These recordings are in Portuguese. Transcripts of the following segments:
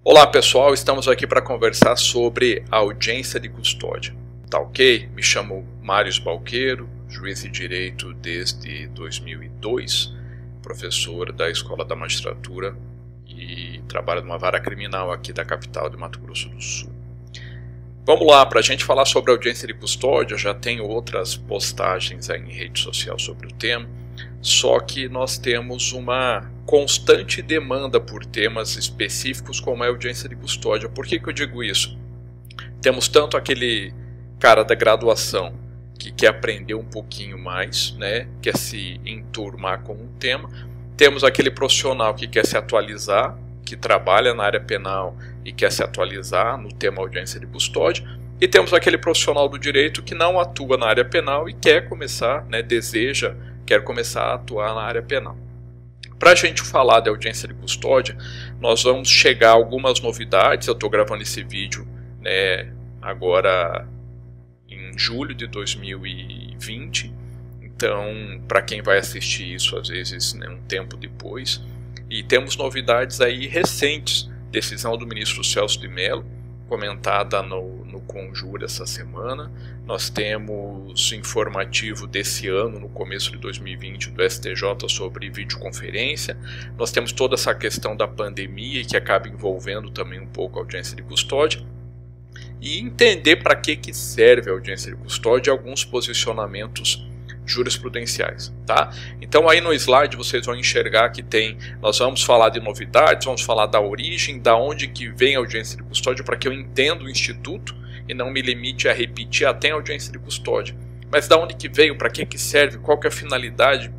Olá pessoal, estamos aqui para conversar sobre audiência de custódia. Tá ok? Me chamo Mário Balqueiro, juiz de direito desde 2002, professor da Escola da Magistratura e trabalho numa vara criminal aqui da capital de Mato Grosso do Sul. Vamos lá, para a gente falar sobre audiência de custódia, já tem outras postagens aí em rede social sobre o tema, só que nós temos uma constante demanda por temas específicos como é a audiência de custódia. Por que eu digo isso? Temos tanto aquele cara da graduação que quer aprender um pouquinho mais, né, quer se enturmar com um tema, temos aquele profissional que quer se atualizar, que trabalha na área penal e quer se atualizar no tema audiência de custódia, e temos aquele profissional do direito que não atua na área penal e quer começar, né, quer começar a atuar na área penal. Para a gente falar de audiência de custódia, nós vamos chegar a algumas novidades. Eu estou gravando esse vídeo, né, agora em julho de 2020, então para quem vai assistir isso às vezes, né, um tempo depois, e temos novidades aí recentes. Decisão do ministro Celso de Mello, comentada no Conjur essa semana. Nós temos informativo desse ano, no começo de 2020, do STJ sobre videoconferência. Nós temos toda essa questão da pandemia, que acaba envolvendo também um pouco a audiência de custódia. E entender para que serve a audiência de custódia e alguns posicionamentos jurisprudenciais, tá? Então aí no slide vocês vão enxergar que nós vamos falar de novidades, vamos falar da origem, da onde que vem a audiência de custódia, para que eu entenda o instituto e não me limite a repetir até a audiência de custódia, mas da onde que veio, para que serve, qual que é a finalidade,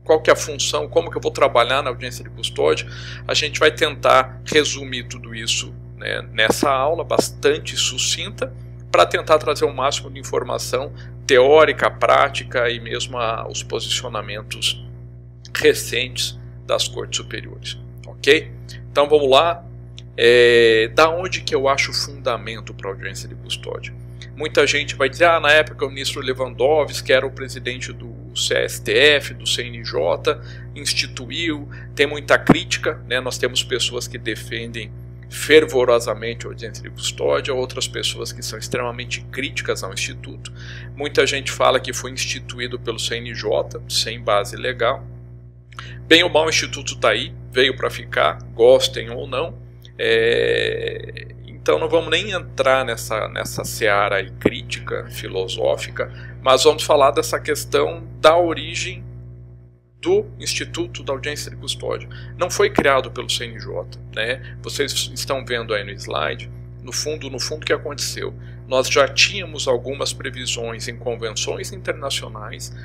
qual que é a função, como que eu vou trabalhar na audiência de custódia. A gente vai tentar resumir tudo isso, né, nessa aula bastante sucinta, para tentar trazer o máximo de informação teórica, prática e mesmo os posicionamentos recentes das cortes superiores, ok? Então vamos lá. Da onde que eu acho fundamento para a audiência de custódia? Muita gente vai dizer, na época o ministro Lewandowski, que era o presidente do CSTF, do CNJ, instituiu, tem muita crítica, né? Nós temos pessoas que defendem fervorosamente a audiência de custódia, outras pessoas que são extremamente críticas ao instituto. Muita gente fala que foi instituído pelo CNJ, sem base legal. Bem ou mal, o instituto está aí, veio para ficar, gostem ou não. Então não vamos nem entrar nessa seara aí crítica, filosófica, mas vamos falar dessa questão da origem do Instituto da Audiência de Custódia. Não foi criado pelo CNJ, né? Vocês estão vendo aí no slide, no fundo o que aconteceu. Nós já tínhamos algumas previsões em convenções internacionais,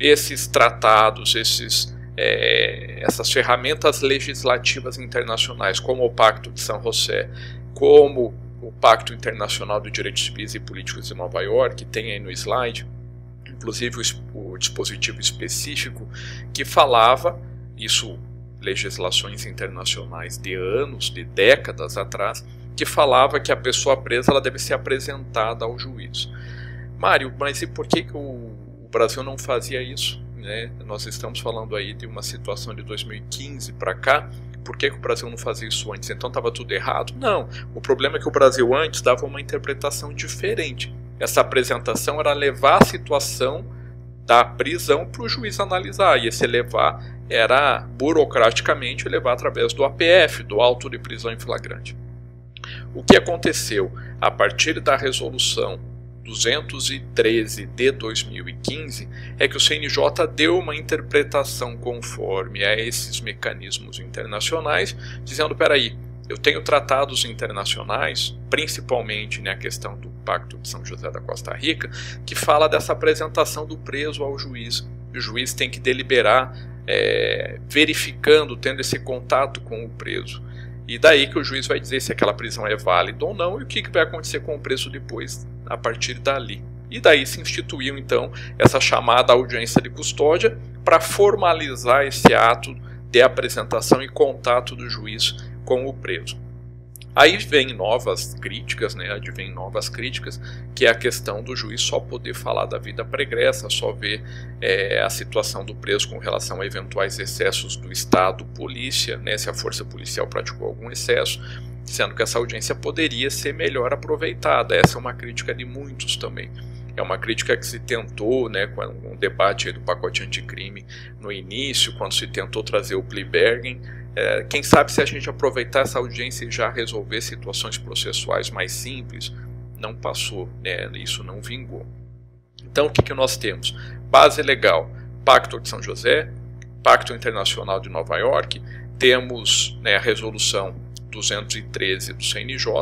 esses tratados, essas ferramentas legislativas internacionais, como o Pacto de São José, como o Pacto Internacional de Direitos Civis e Políticos de Nova York, que tem aí no slide, inclusive o dispositivo específico que falava, isso legislações internacionais de anos, de décadas atrás, que falava que a pessoa presa ela deve ser apresentada ao juiz. Mário, mas e por que o Brasil não fazia isso, né? Nós estamos falando aí de uma situação de 2015 para cá. Por que o Brasil não fazia isso antes? Então estava tudo errado? Não, o problema é que o Brasil antes dava uma interpretação diferente. Essa apresentação era levar a situação da prisão para o juiz analisar, e esse levar era burocraticamente levar através do APF, do auto de prisão em flagrante. O que aconteceu a partir da resolução 213 de 2015 é que o CNJ deu uma interpretação conforme a esses mecanismos internacionais, dizendo, peraí, eu tenho tratados internacionais, principalmente, né, a questão do Pacto de São José da Costa Rica, que fala dessa apresentação do preso ao juiz. O juiz tem que deliberar verificando, tendo esse contato com o preso. E daí que o juiz vai dizer se aquela prisão é válida ou não e o que vai acontecer com o preso depois, a partir dali. E daí se instituiu, então, essa chamada audiência de custódia para formalizar esse ato de apresentação e contato do juiz com o preso. Aí vem novas críticas, né? Advém novas críticas, que é a questão do juiz só poder falar da vida pregressa, só ver a situação do preso com relação a eventuais excessos do Estado, polícia, né? Se a força policial praticou algum excesso. sendo que essa audiência poderia ser melhor aproveitada. Essa é uma crítica de muitos também. É uma crítica que se tentou, né, com um debate aí do pacote anticrime no início, quando se tentou trazer o plea bargain. Quem sabe se a gente aproveitar essa audiência e já resolver situações processuais mais simples, não passou, né, isso não vingou. Então o que nós temos? Base legal, Pacto de São José, Pacto Internacional de Nova York, temos, né, a resolução 213 do CNJ.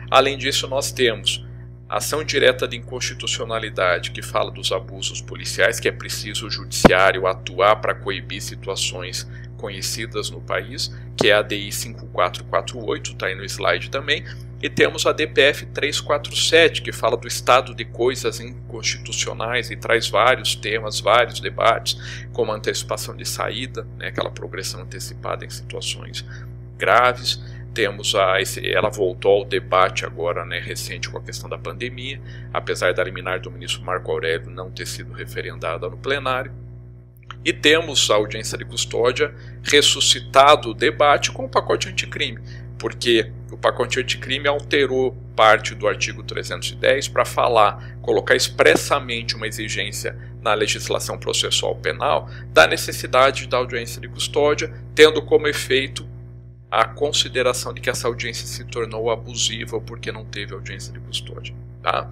Além disso, nós temos ação direta de inconstitucionalidade, que fala dos abusos policiais, que é preciso o judiciário atuar para coibir situações conhecidas no país, que é a DI 5448, está aí no slide também. E temos a DPF 347, que fala do estado de coisas inconstitucionais e traz vários temas, vários debates, como a antecipação de saída, né, aquela progressão antecipada em situações graves. Temos ela voltou ao debate agora, né, recente com a questão da pandemia, apesar da liminar do ministro Marco Aurélio não ter sido referendada no plenário. E temos a audiência de custódia ressuscitado o debate com o pacote anticrime, porque o pacote anticrime alterou parte do artigo 310 para colocar expressamente uma exigência na legislação processual penal da necessidade da audiência de custódia, tendo como efeito a consideração de que essa audiência se tornou abusiva porque não teve audiência de custódia. Tá?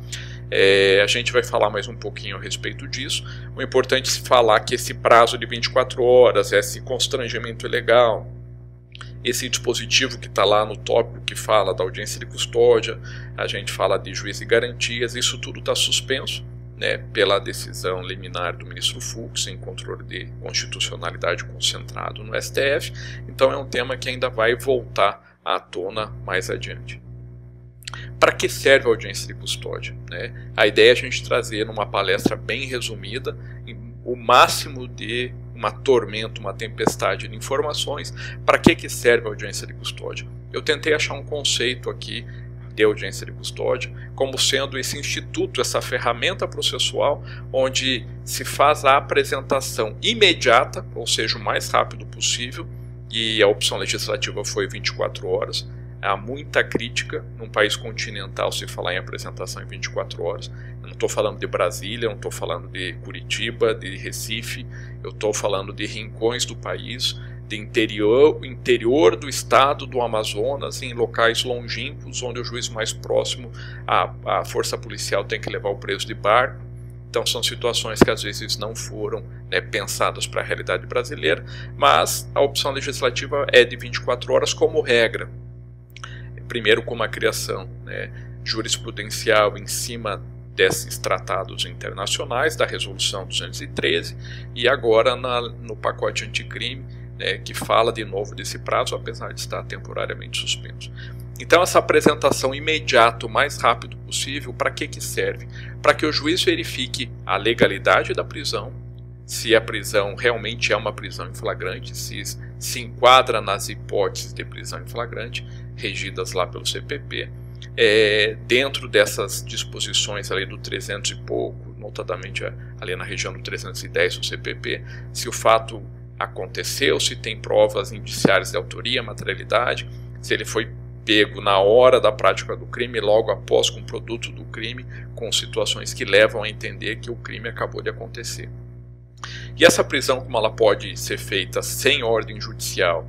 A gente vai falar mais um pouquinho a respeito disso. O importante é falar que esse prazo de 24 horas, esse constrangimento ilegal, esse dispositivo que está lá no tópico que fala da audiência de custódia, a gente fala de juiz e garantias, isso tudo está suspenso, né, pela decisão liminar do ministro Fux em controle de constitucionalidade concentrado no STF. Então é um tema que ainda vai voltar à tona mais adiante. Para que serve a audiência de custódia? Né? A ideia é a gente trazer numa palestra bem resumida o máximo de uma tormenta, uma tempestade de informações. Para que serve a audiência de custódia? Eu tentei achar um conceito aqui de audiência de custódia como sendo esse instituto, essa ferramenta processual onde se faz a apresentação imediata, ou seja, o mais rápido possível, e a opção legislativa foi 24 horas. Há muita crítica num país continental se falar em apresentação em 24 horas. Eu não estou falando de Brasília, eu não estou falando de Curitiba, de Recife, eu estou falando de rincões do país, de interior do estado do Amazonas, em locais longínquos, onde o juiz mais próximo, a força policial tem que levar o preso de barco. Então são situações que às vezes não foram, né, pensadas para a realidade brasileira, mas a opção legislativa é de 24 horas como regra. Primeiro com uma criação, né, jurisprudencial em cima desses tratados internacionais, da Resolução 213, e agora no pacote anticrime, né, que fala de novo desse prazo, apesar de estar temporariamente suspenso. Então essa apresentação imediata, o mais rápido possível, para que serve? Para que o juiz verifique a legalidade da prisão, se a prisão realmente é uma prisão em flagrante, se enquadra nas hipóteses de prisão em flagrante, regidas lá pelo CPP, dentro dessas disposições ali do 300 e pouco, notadamente ali na região do 310 do CPP, se o fato aconteceu, se tem provas indiciárias de autoria, materialidade, se ele foi pego na hora da prática do crime, logo após com o produto do crime, com situações que levam a entender que o crime acabou de acontecer. E essa prisão, como ela pode ser feita sem ordem judicial,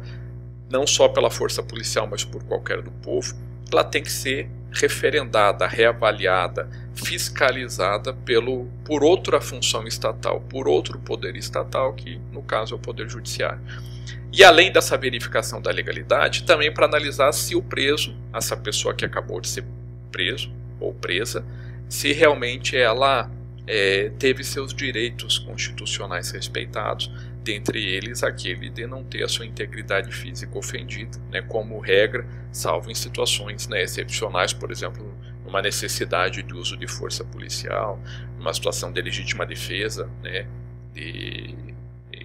não só pela força policial, mas por qualquer do povo, ela tem que ser referendada, reavaliada, fiscalizada por outra função estatal, por outro poder estatal, que no caso é o Poder Judiciário. E além dessa verificação da legalidade, também para analisar se o preso, essa pessoa que acabou de ser preso ou presa, se realmente ela teve seus direitos constitucionais respeitados, dentre eles aquele de não ter a sua integridade física ofendida, né, como regra, salvo em situações, né, excepcionais, por exemplo, numa necessidade de uso de força policial, numa situação de legítima defesa, né, de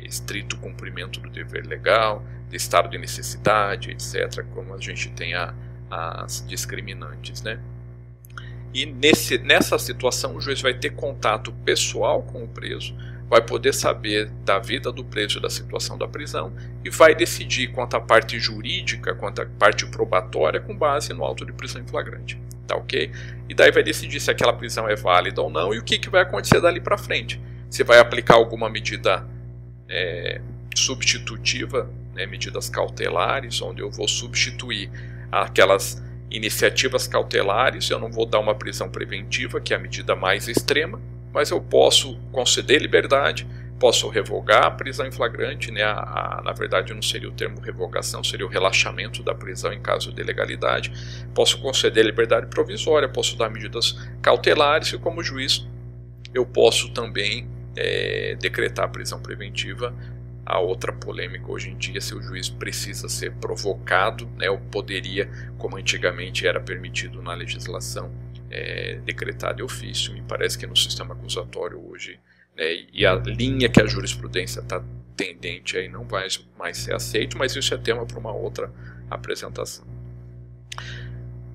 estrito cumprimento do dever legal, de estado de necessidade, etc., como a gente tem as discriminantes, né? E nessa situação o juiz vai ter contato pessoal com o preso, vai poder saber da vida do preso e da situação da prisão e vai decidir quanto à parte jurídica, quanto à parte probatória, com base no auto de prisão em flagrante. Tá ok? E daí vai decidir se aquela prisão é válida ou não e o que vai acontecer dali para frente. Se vai aplicar alguma medida substitutiva, né, medidas cautelares, onde eu vou substituir aquelas iniciativas cautelares, eu não vou dar uma prisão preventiva, que é a medida mais extrema, mas eu posso conceder liberdade, posso revogar a prisão em flagrante, né? Na verdade não seria o termo revogação, seria o relaxamento da prisão em caso de ilegalidade, posso conceder liberdade provisória, posso dar medidas cautelares e como juiz eu posso também decretar a prisão preventiva. A outra polêmica hoje em dia, se o juiz precisa ser provocado, né, ou poderia, como antigamente era permitido na legislação, decretar de ofício. Me parece que no sistema acusatório hoje, né, e a linha que a jurisprudência está tendente aí não vai mais ser aceito, mas isso é tema para uma outra apresentação.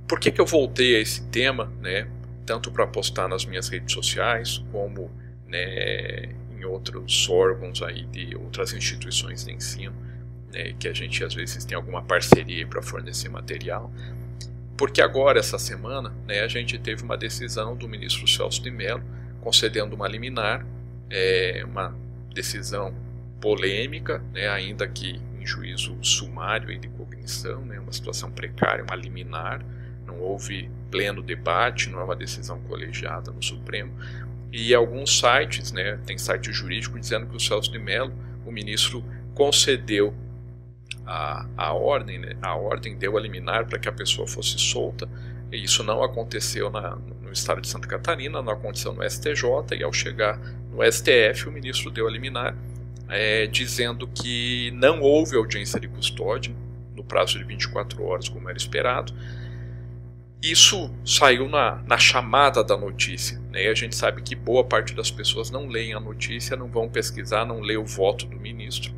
Por que eu voltei a esse tema, né, tanto para postar nas minhas redes sociais, como, né, em outros órgãos aí de outras instituições de ensino, né, que a gente às vezes tem alguma parceria para fornecer material, porque agora, essa semana, né, a gente teve uma decisão do ministro Celso de Mello concedendo uma liminar, uma decisão polêmica, né, ainda que em juízo sumário e de cognição, né, uma situação precária, uma liminar, não houve pleno debate, não é uma decisão colegiada no Supremo. E alguns sites, né, tem site jurídico dizendo que o Celso de Mello, o ministro, concedeu a ordem, né, a ordem deu a liminar para que a pessoa fosse solta, e isso não aconteceu no estado de Santa Catarina, não aconteceu no STJ, e ao chegar no STF o ministro deu a liminar dizendo que não houve audiência de custódia no prazo de 24 horas como era esperado. Isso saiu na chamada da notícia, né? A gente sabe que boa parte das pessoas não leem a notícia, não vão pesquisar, não lê o voto do ministro.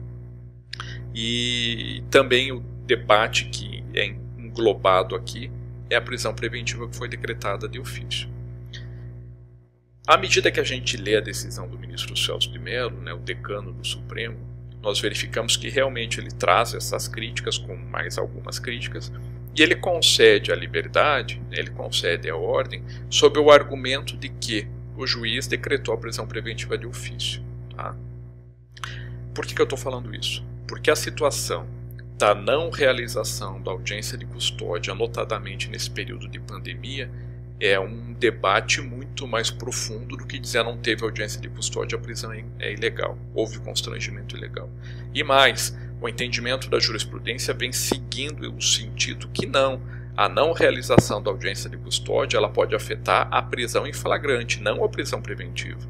E também o debate que é englobado aqui é a prisão preventiva que foi decretada de ofício. À medida que a gente lê a decisão do ministro Celso de Mello, né, o decano do Supremo, nós verificamos que realmente ele traz essas críticas, com mais algumas críticas, e ele concede a liberdade, né, ele concede a ordem, sob o argumento de que o juiz decretou a prisão preventiva de ofício. Tá? Por que eu estou falando isso? Porque a situação da não realização da audiência de custódia, notadamente nesse período de pandemia, é um debate muito mais profundo do que dizer não teve audiência de custódia, a prisão é ilegal, houve constrangimento ilegal. E mais, o entendimento da jurisprudência vem seguindo o sentido que a não realização da audiência de custódia ela pode afetar a prisão em flagrante, não a prisão preventiva.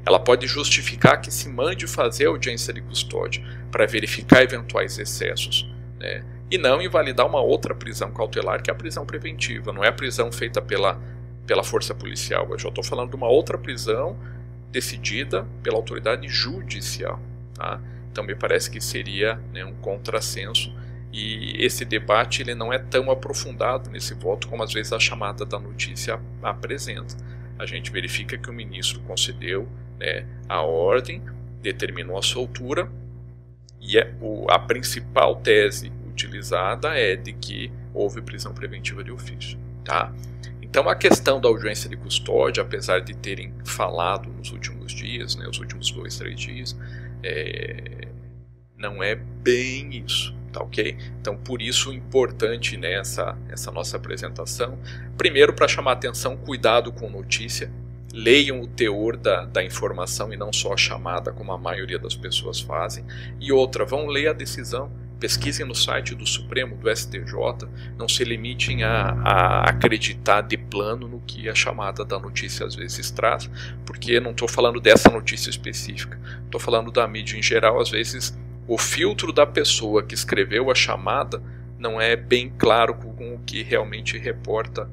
Ela pode justificar que se mande fazer a audiência de custódia para verificar eventuais excessos, né? E não invalidar uma outra prisão cautelar, que é a prisão preventiva. Não é a prisão feita pela força policial. Eu já estou falando de uma outra prisão decidida pela autoridade judicial. Tá? Então me parece que seria, né, um contrassenso. E esse debate ele não é tão aprofundado nesse voto como às vezes a chamada da notícia apresenta. A gente verifica que o ministro concedeu, né, a ordem, determinou a soltura, e a principal tese utilizada é de que houve prisão preventiva de ofício. Tá? Então a questão da audiência de custódia, apesar de terem falado nos últimos dias, né, os últimos 2, 3 dias, não é bem isso. Tá, ok? Então por isso importante, né, essa nossa apresentação. Primeiro, para chamar atenção, cuidado com notícia. Leiam o teor da informação e não só a chamada, como a maioria das pessoas fazem. E outra, vão ler a decisão, pesquisem no site do Supremo, do STJ, não se limitem a acreditar de plano no que a chamada da notícia às vezes traz, porque não estou falando dessa notícia específica, estou falando da mídia em geral. Às vezes o filtro da pessoa que escreveu a chamada não é bem claro com o que realmente reporta,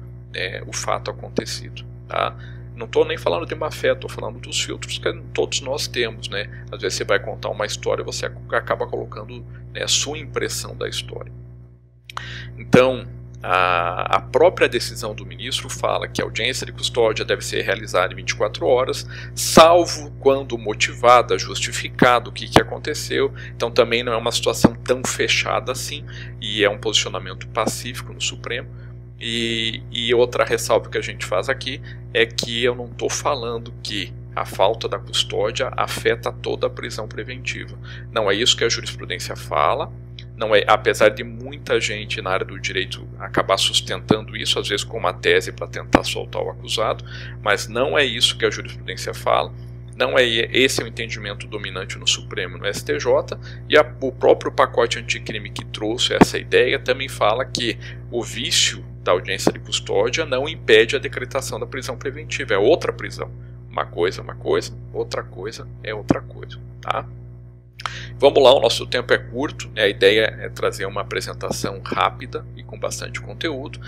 o fato acontecido. Tá? Não estou nem falando de má fé, estou falando dos filtros que todos nós temos, né? Às vezes você vai contar uma história e você acaba colocando, né, a sua impressão da história. Então, A própria decisão do ministro fala que a audiência de custódia deve ser realizada em 24 horas, salvo quando motivada, justificado o que aconteceu. Então também não é uma situação tão fechada assim, e é um posicionamento pacífico no Supremo. E outra ressalva que a gente faz aqui é que eu não estou falando que a falta da custódia afeta toda a prisão preventiva. Não é isso que a jurisprudência fala. Não é, apesar de muita gente na área do direito acabar sustentando isso, às vezes com uma tese para tentar soltar o acusado, mas não é isso que a jurisprudência fala, não é esse o entendimento dominante no Supremo, no STJ, e o próprio pacote anticrime que trouxe essa ideia também fala que o vício da audiência de custódia não impede a decretação da prisão preventiva, é outra prisão. Uma coisa é uma coisa, outra coisa é outra coisa, tá? Vamos lá, o nosso tempo é curto, a ideia é trazer uma apresentação rápida e com bastante conteúdo.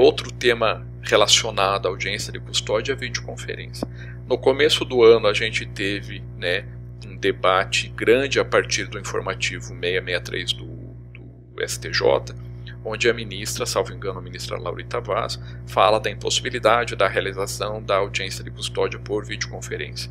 Outro tema relacionado à audiência de custódia é a videoconferência. No começo do ano a gente teve um debate grande a partir do informativo 663 do STJ, onde a ministra, salvo engano, a ministra Laurita Vaz, fala da impossibilidade da realização da audiência de custódia por videoconferência.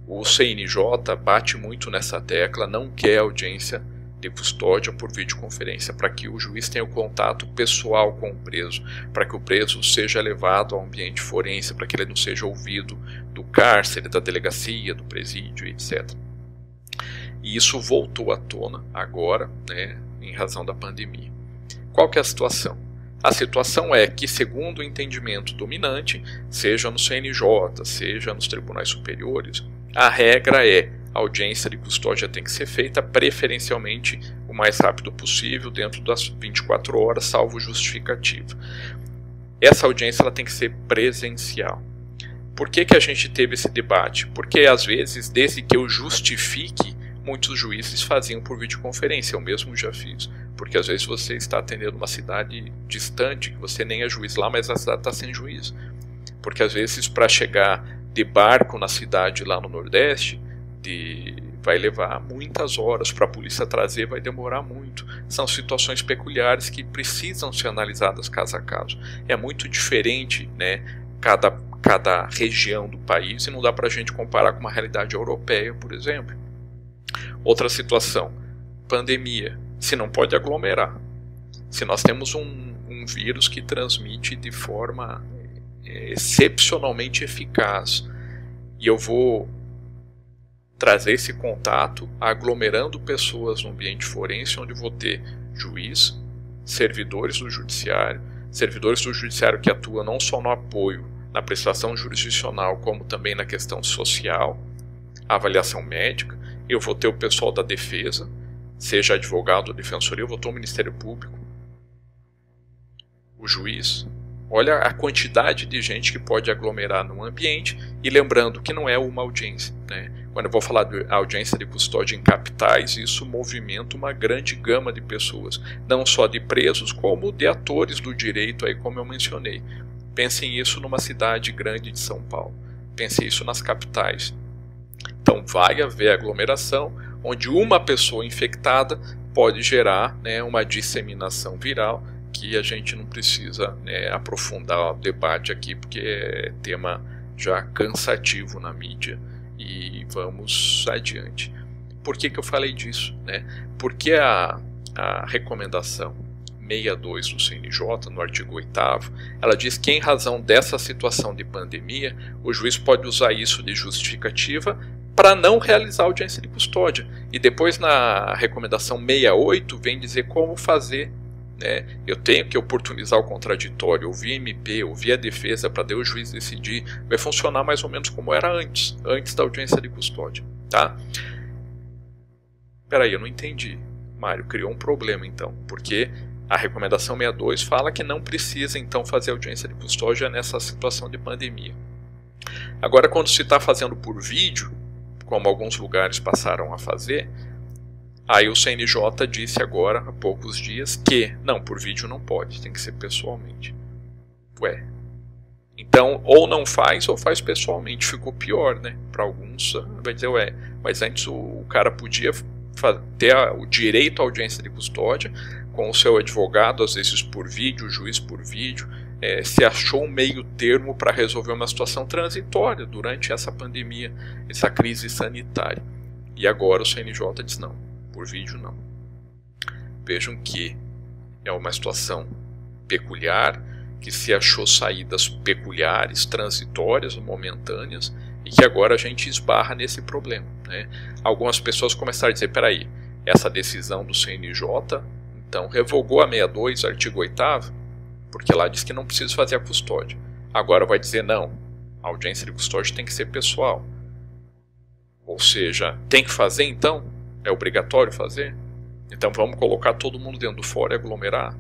O CNJ bate muito nessa tecla, não quer audiência de custódia por videoconferência, para que o juiz tenha o contato pessoal com o preso, para que o preso seja levado ao ambiente forense, para que ele não seja ouvido do cárcere, da delegacia, do presídio, etc. E isso voltou à tona agora, em razão da pandemia. Qual que é a situação? A situação é que, segundo o entendimento dominante, seja no CNJ, seja nos tribunais superiores, a regra é a audiência de custódia tem que ser feita preferencialmente o mais rápido possível, dentro das 24 horas, salvo justificativa. Essa audiência ela tem que ser presencial. Por que a gente teve esse debate? Porque, às vezes, desde que eu justifique, muitos juízes faziam por videoconferência, eu mesmo já fiz. Porque, às vezes, você está atendendo uma cidade distante, que você nem é juiz lá, mas a cidade está sem juiz. Porque, às vezes, para chegar de barco na cidade lá no Nordeste, vai levar muitas horas, para a polícia trazer vai demorar muito. São situações peculiares que precisam ser analisadas caso a caso. É muito diferente, cada região do país, e não dá para a gente comparar com uma realidade europeia, por exemplo. Outra situação, pandemia. Se não pode aglomerar. Se nós temos um vírus que transmite de forma excepcionalmente eficaz, e eu vou trazer esse contato aglomerando pessoas no ambiente forense, onde vou ter juiz, servidores do judiciário que atuam não só no apoio, na prestação jurisdicional, como também na questão social, avaliação médica. Eu vou ter o pessoal da defesa, seja advogado ou defensoria, eu vou ter o Ministério Público, o juiz. Olha a quantidade de gente que pode aglomerar num ambiente, e lembrando que não é uma audiência. Quando eu vou falar de audiência de custódia em capitais, isso movimenta uma grande gama de pessoas, não só de presos, como de atores do direito, aí como eu mencionei. Pensem isso numa cidade grande de São Paulo, pensem isso nas capitais. Então vai haver aglomeração, onde uma pessoa infectada pode gerar uma disseminação viral, que a gente não precisa aprofundar o debate aqui, porque é tema já cansativo na mídia, e vamos adiante. Por que eu falei disso? Porque a recomendação 62 do CNJ, no artigo 8º, ela diz que, em razão dessa situação de pandemia, o juiz pode usar isso de justificativa para não realizar a audiência de custódia. E depois, na recomendação 68, vem dizer como fazer. Eu tenho que oportunizar o contraditório, ouvir MP, ouvir a defesa para daí o juiz decidir. Vai funcionar mais ou menos como era antes da audiência de custódia, tá? Peraí, eu não entendi. Mário, criou um problema então, porque a recomendação 62 fala que não precisa então fazer audiência de custódia nessa situação de pandemia. Agora, quando se está fazendo por vídeo, como alguns lugares passaram a fazer, aí o CNJ disse agora, há poucos dias, que não, por vídeo não pode, tem que ser pessoalmente. Então, ou não faz, ou faz pessoalmente. Ficou pior, Para alguns, vai dizer, mas antes o cara podia ter o direito à audiência de custódia, com o seu advogado, às vezes por vídeo, o juiz por vídeo, se achou um meio termo para resolver uma situação transitória durante essa pandemia, essa crise sanitária. E agora o CNJ diz não, por vídeo não. Vejam que é uma situação peculiar, que se achou saídas peculiares, transitórias, momentâneas, e que agora a gente esbarra nesse problema, né? Algumas pessoas começaram a dizer, peraí, essa decisão do CNJ, então revogou a 62, artigo 8º, porque lá diz que não precisa fazer a custódia. Agora vai dizer não, a audiência de custódia tem que ser pessoal. Ou seja, tem que fazer então? É obrigatório fazer? Então vamos colocar todo mundo dentro do fórum e aglomerar?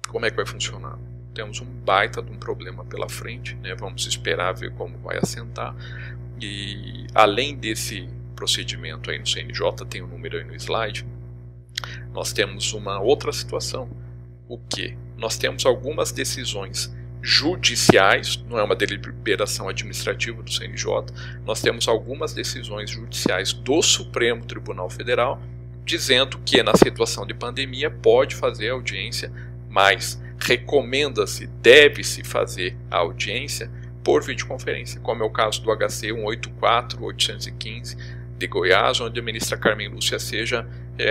Como é que vai funcionar? Temos um baita de um problema pela frente, né? Vamos esperar ver como vai assentar. E além desse procedimento aí no CNJ, tem um número aí no slide, nós temos uma outra situação. O que? Nós temos algumas decisões judiciais, não é uma deliberação administrativa do CNJ, nós temos algumas decisões judiciais do Supremo Tribunal Federal dizendo que na situação de pandemia pode fazer audiência, mas recomenda-se, deve-se fazer a audiência por videoconferência, como é o caso do HC 184-815 de Goiás, onde a ministra Carmen Lúcia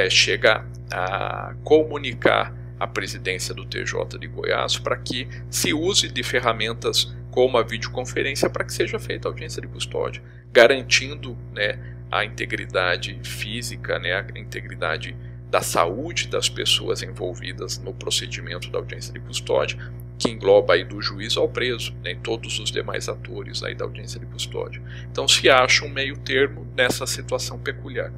chega a comunicar a presidência do TJ de Goiás para que se use de ferramentas como a videoconferência para que seja feita a audiência de custódia, garantindo, né, a integridade física, né, a integridade da saúde das pessoas envolvidas no procedimento da audiência de custódia, que engloba aí do juiz ao preso, né, e todos os demais atores aí da audiência de custódia. Então se acha um meio termo nessa situação peculiar.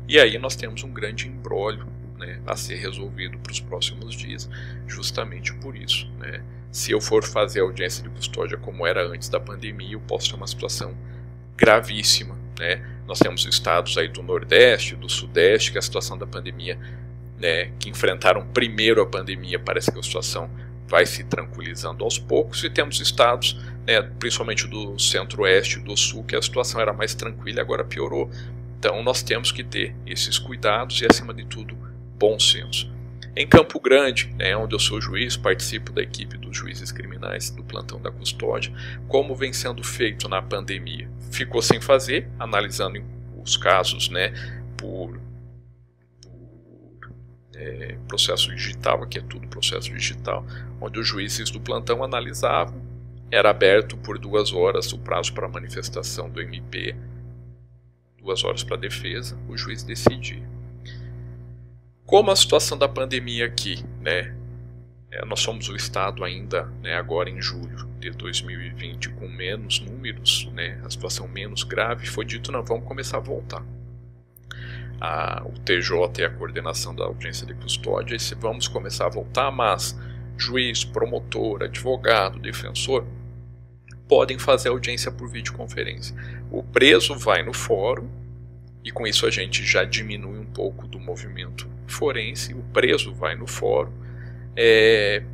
E aí nós temos um grande imbróglio, né, a ser resolvido para os próximos dias, justamente por isso, né. Se eu for fazer a audiência de custódia como era antes da pandemia, eu posso ter uma situação gravíssima, né. Nós temos estados aí do Nordeste, do Sudeste, que a situação da pandemia, né, que enfrentaram primeiro a pandemia, parece que a situação vai se tranquilizando aos poucos, e temos estados, né, principalmente do Centro-Oeste e do Sul, que a situação era mais tranquila e agora piorou. Então nós temos que ter esses cuidados e, acima de tudo, bom senso. Em Campo Grande, né, onde eu sou juiz, participo da equipe dos juízes criminais do plantão da custódia, como vem sendo feito na pandemia? Ficou sem fazer, analisando os casos, né, por processo digital, aqui é tudo processo digital, onde os juízes do plantão analisavam, era aberto por 2 horas o prazo para manifestação do MP, 2 horas para a defesa, o juiz decidia. Como a situação da pandemia aqui, né, nós somos o estado ainda, né, agora em julho de 2020 com menos números, né, a situação menos grave, foi dito, não, vamos começar a voltar. O TJ e a coordenação da audiência de custódia, e se vamos começar a voltar, mas juiz, promotor, advogado, defensor podem fazer audiência por videoconferência. O preso vai no fórum, e com isso a gente já diminui um pouco do movimento forense. O preso vai no fórum,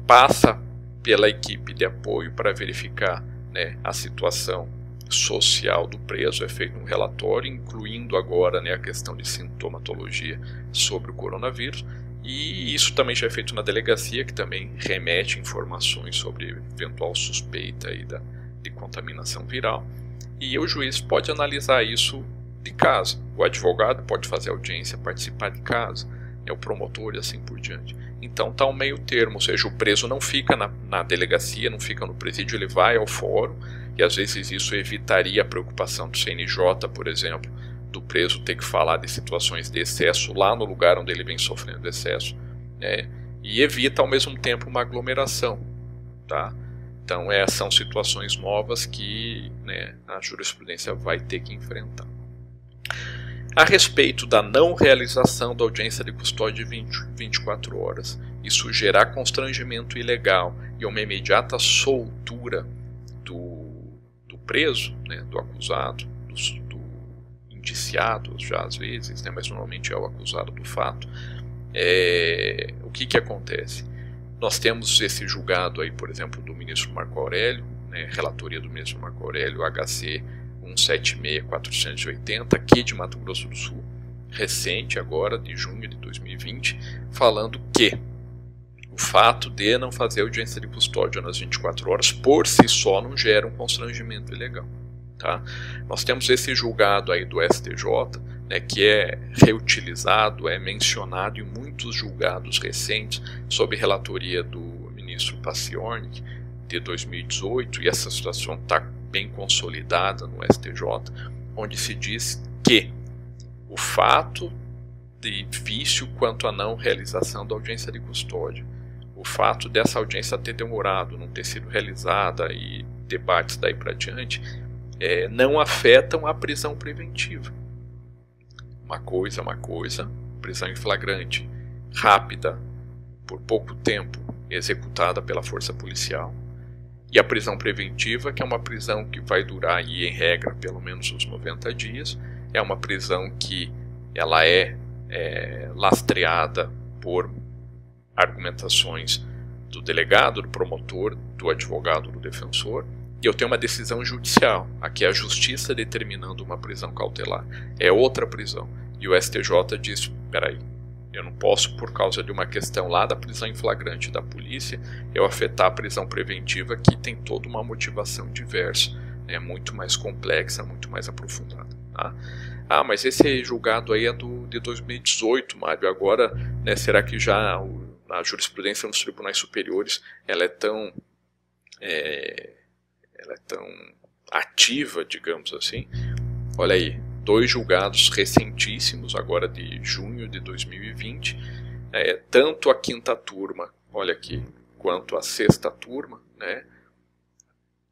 passa pela equipe de apoio para verificar, né, a situação social do preso, é feito um relatório, incluindo agora, né, a questão de sintomatologia sobre o coronavírus, e isso também já é feito na delegacia, que também remete informações sobre eventual suspeita aí de contaminação viral, e o juiz pode analisar isso de casa, o advogado pode fazer audiência, participar de casa, o promotor e assim por diante. Então está um meio termo, ou seja, o preso não fica na delegacia, não fica no presídio, ele vai ao fórum, e às vezes isso evitaria a preocupação do CNJ, por exemplo, do preso ter que falar de situações de excesso lá no lugar onde ele vem sofrendo excesso, né, e evita ao mesmo tempo uma aglomeração, tá? Então são situações novas que, né, a jurisprudência vai ter que enfrentar. A respeito da não realização da audiência de custódia de 24 horas, isso gerar constrangimento ilegal e uma imediata soltura do preso, né, do acusado, do indiciado, já às vezes, né, mas normalmente é o acusado do fato, o que acontece? Nós temos esse julgado aí, por exemplo, do ministro Marco Aurélio, né, relatoria do ministro Marco Aurélio, HC 176-480, aqui de Mato Grosso do Sul, recente agora, de junho de 2020, falando que o fato de não fazer audiência de custódia nas 24 horas por si só não gera um constrangimento ilegal. Tá? Nós temos esse julgado aí do STJ, né, que é reutilizado, é mencionado em muitos julgados recentes, sob relatoria do ministro Paccioni, de 2018, e essa situação está bem consolidada no STJ, onde se diz que o fato de vício quanto à não realização da audiência de custódia, o fato dessa audiência ter demorado, não ter sido realizada e debates daí para diante, não afetam a prisão preventiva. Uma coisa, prisão em flagrante, rápida, por pouco tempo, executada pela força policial. E a prisão preventiva, que é uma prisão que vai durar, aí, em regra, pelo menos os 90 dias, é uma prisão que ela é lastreada por argumentações do delegado, do promotor, do advogado, do defensor, e eu tenho uma decisão judicial, aqui é a justiça determinando uma prisão cautelar, é outra prisão, e o STJ diz, espera aí, eu não posso, por causa de uma questão lá da prisão em flagrante da polícia, eu afetar a prisão preventiva, que tem toda uma motivação diversa, é muito mais complexa, muito mais aprofundada. Tá? Ah, mas esse julgado aí é de 2018, Mário, agora, né, será que já a jurisprudência nos tribunais superiores ela é tão ativa, digamos assim? Olha aí, 2 julgados recentíssimos, agora de junho de 2020, tanto a 5ª turma, olha aqui, quanto a 6ª turma, né,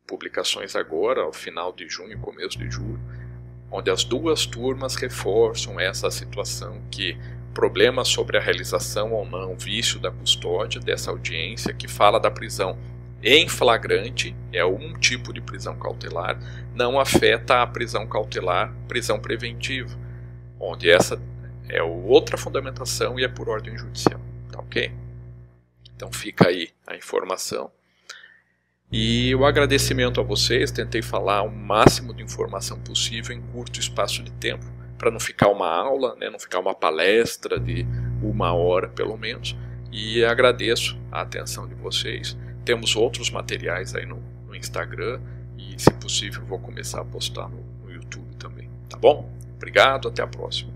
publicações agora, ao final de junho, começo de julho, onde as 2 turmas reforçam essa situação que problemas sobre a realização ou não, vício da custódia dessa audiência, que fala da prisão em flagrante, é um tipo de prisão cautelar, não afeta a prisão cautelar, prisão preventiva, onde essa é outra fundamentação e é por ordem judicial, tá ok? Então fica aí a informação. E o agradecimento a vocês, tentei falar o máximo de informação possível em curto espaço de tempo, para não ficar uma aula, né, não ficar uma palestra de 1 hora pelo menos, e agradeço a atenção de vocês. Temos outros materiais aí no Instagram e, se possível, vou começar a postar no YouTube também, tá bom? Obrigado, até a próxima.